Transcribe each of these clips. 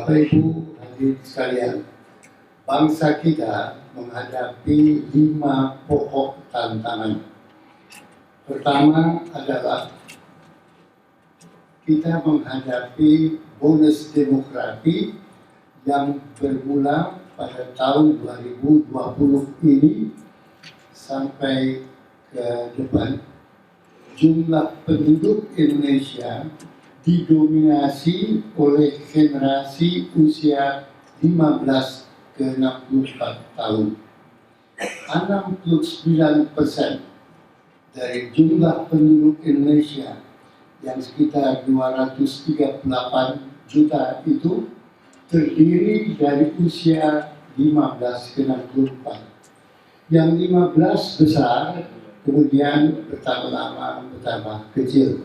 Bapak Ibu hadirin sekalian, bangsa kita menghadapi 5 pokok tantangan. Pertama adalah kita menghadapi bonus demografi yang bermula pada tahun 2020 ini sampai ke depan. Jumlah penduduk Indonesia didominasi oleh generasi usia 15 ke 64 tahun. 69% dari jumlah penduduk Indonesia yang sekitar 238 juta itu terdiri dari usia 15 ke 64. Yang 15 besar, kemudian bertambah lama, bertambah kecil.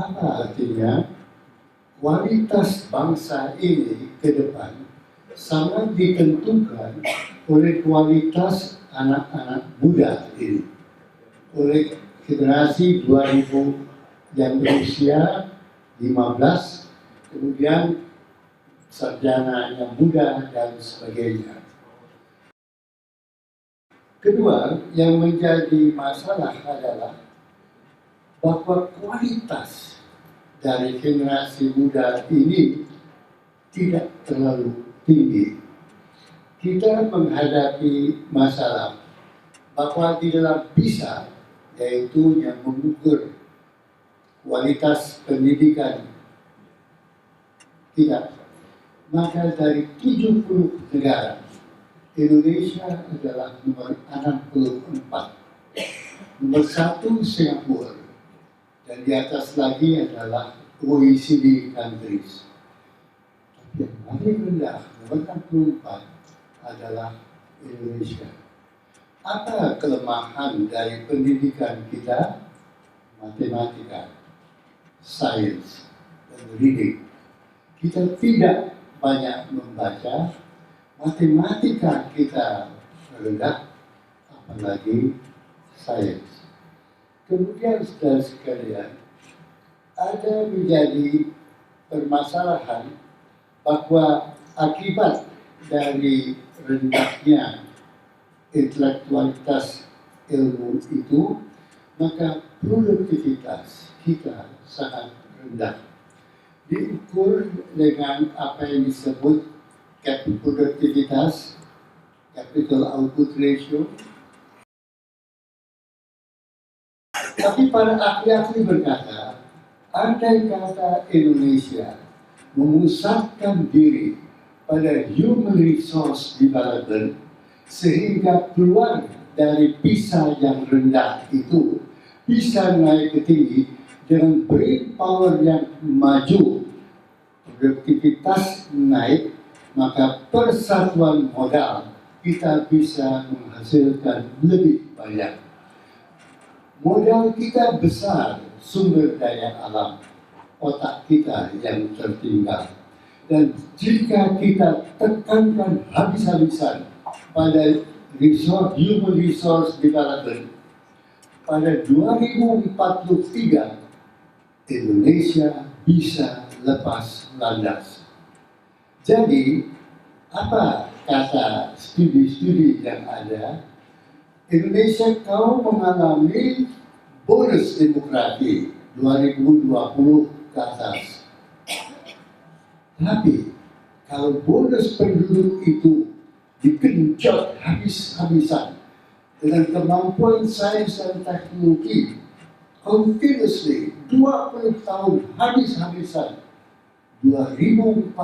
Apa artinya? Kualitas bangsa ini ke depan sangat ditentukan oleh kualitas anak-anak muda ini, oleh generasi 2000 yang berusia 15, kemudian sarjana yang muda dan sebagainya. Kedua, yang menjadi masalah adalah bahwa kualitas dari generasi muda ini tidak terlalu tinggi. Kita menghadapi masalah bahwa tidak bisa, yaitu yang mengukur kualitas pendidikan kita. Maka dari 70 negara, Indonesia adalah nomor 64. Nomor 1 Singapura, dan di atas lagi adalah OECD countries. Tapi yang paling rendah, nomor 64, adalah Indonesia. Apa kelemahan dari pendidikan kita? Matematika, sains, dan reading. Kita tidak banyak membaca, matematika kita rendah, apalagi sains. Kemudian saudara sekalian, ada menjadi permasalahan bahwa akibat dari rendahnya intelektualitas ilmu itu, maka produktivitas kita sangat rendah. Diukur dengan apa yang disebut produktivitas, capital output ratio. Tapi para ahli-ahli berkata, andai kata Indonesia memusatkan diri pada human resource development sehingga keluar dari PISA yang rendah itu bisa naik ke tinggi dengan brain power yang maju, produktivitas naik, maka persatuan modal kita bisa menghasilkan lebih banyak. Modal kita besar, sumber daya alam, otak kita yang tertinggal. Dan jika kita tekankan habis-habisan pada human resource development, pada 2043 Indonesia bisa lepas landas. Jadi, apa kata studi-studi yang ada? Indonesia kau mengalami bonus demografi 2020 ke atas. Tapi kalau bonus penduduk itu digenjot habis-habisan dengan kemampuan sains dan teknologi continuously 20 tahun habis-habisan, 2043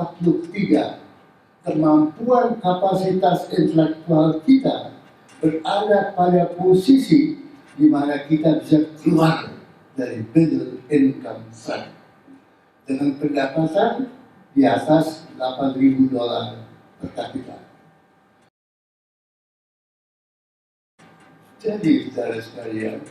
kemampuan kapasitas intelektual kita berada pada posisi di mana kita bisa keluar dari middle income trap dengan pendapatan di atas $8.000 per kapita. Jadi, saudara sekalian,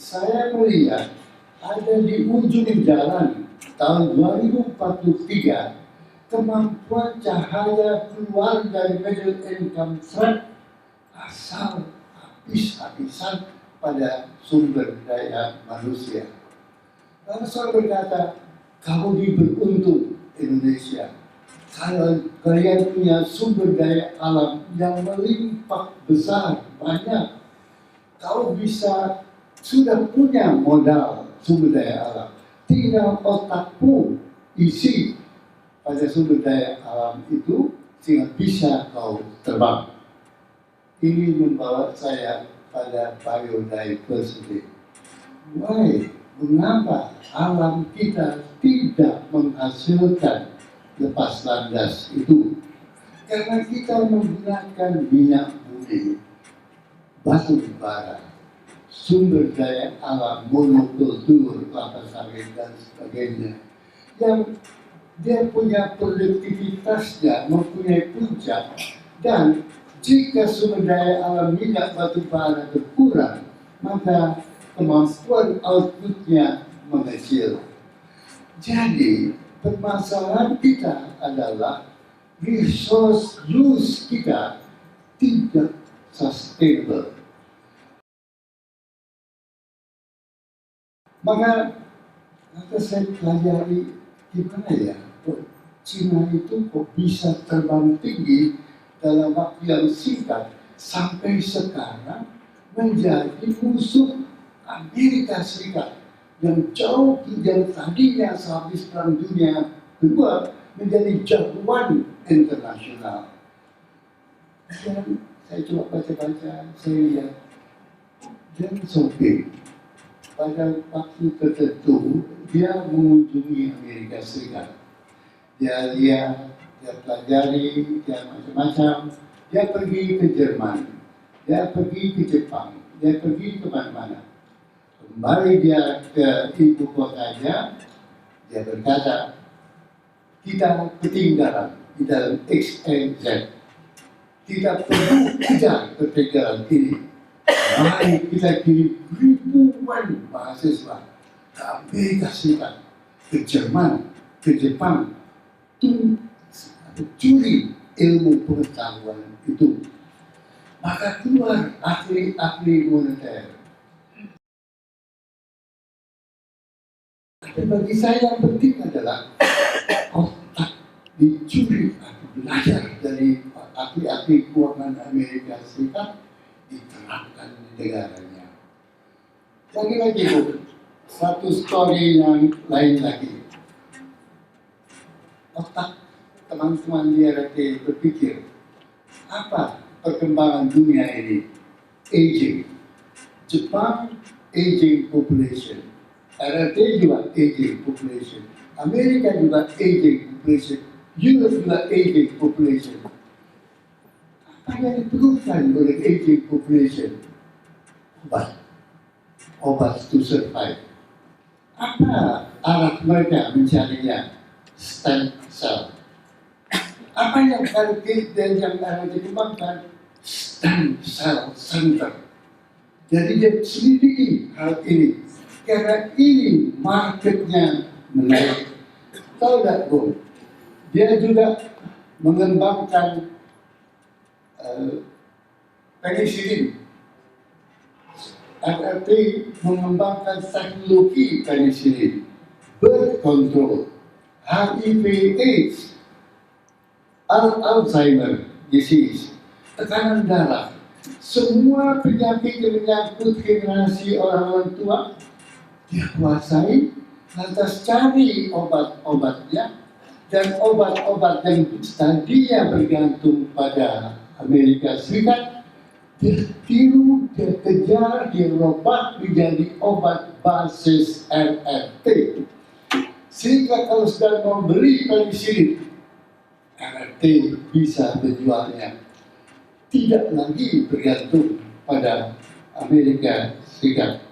saya melihat ada di ujung jalan tahun 2043 kemampuan cahaya keluar dari middle income trap asal habis-habisan pada sumber daya manusia. Lalu saya berkata, kamu beruntung Indonesia. Kalau kalian punya sumber daya alam yang melimpah besar, banyak, kau bisa sudah punya modal sumber daya alam. Tinggal otakmu isi pada sumber daya alam itu sehingga bisa kau terbang. Ini membawa saya pada biodiversity. Why? Mengapa alam kita tidak menghasilkan lepas landas itu? Karena kita menggunakan minyak bumi, batu bara, sumber daya alam, monokultur, kelapa sawit dan sebagainya, yang dia punya produktivitasnya, mempunyai puncak, dan jika sumber daya alam minyak batu bara berkurang, maka kemampuan outputnya mengecil. Jadi permasalahan kita adalah resource use kita tidak sustainable. Maka saya pelajari gimana ya, kok Cina itu kok bisa terbang tinggi dalam waktu yang singkat sampai sekarang menjadi musuh Amerika Serikat yang jauh yang tadinya sehabis Perang Dunia Kedua menjadi jagoan internasional. Dan saya coba baca-baca, saya lihat dan Sophie pada waktu tertentu dia mengunjungi Amerika Serikat. Dia lihat, dia pelajari, dia macam-macam. Dia pergi ke Jerman, dia pergi ke Jepang, dia pergi ke mana-mana. Kembali dia ke ibu kotanya, dia berkata, kita ketinggalan di dalam X, Y, Z. Kita perlu kejar ketinggalan ini. Mari kita kirim ribuan mahasiswa ke Amerika Serikat, ke Jerman, ke Jepang, untuk curi ilmu pengetahuan itu. Maka keluar ahli-ahli moneter. Tapi bagi saya yang penting adalah otak dicuri atau belajar dari ahli-ahli keuangan Amerika Serikat diterapkan di negaranya. Lagi-lagi Bu, satu story yang lain lagi. Otak teman-teman di RRT berpikir, apa perkembangan dunia ini? Aging. Jepang, aging population. RRT juga aging population. Amerika juga aging population. Europe juga aging population. Apa yang diperlukan oleh aging population? Obat to survive. Apa arah mereka mencarinya? Stem cell. Apa yang harus dikembangkan? Stem cell center. Jadi dia selidiki hal ini. Karena ini marketnya menarik. Tahu tak Bu? Dia juga mengembangkan penicillin. RRT mengembangkan teknologi penicillin, birth control, HIV/AIDS, Alzheimer disease, tekanan darah, semua penyakit yang menyangkut generasi orang tua dia kuasai, lantas cari obat-obatnya, dan obat-obat yang tadinya bergantung pada Amerika Serikat dia tiru, dia kejar, dia robah menjadi obat basis RRT. Sehingga kalau sudah mau beli penicillin, RRT bisa menjualnya. Tidak lagi bergantung pada Amerika Serikat.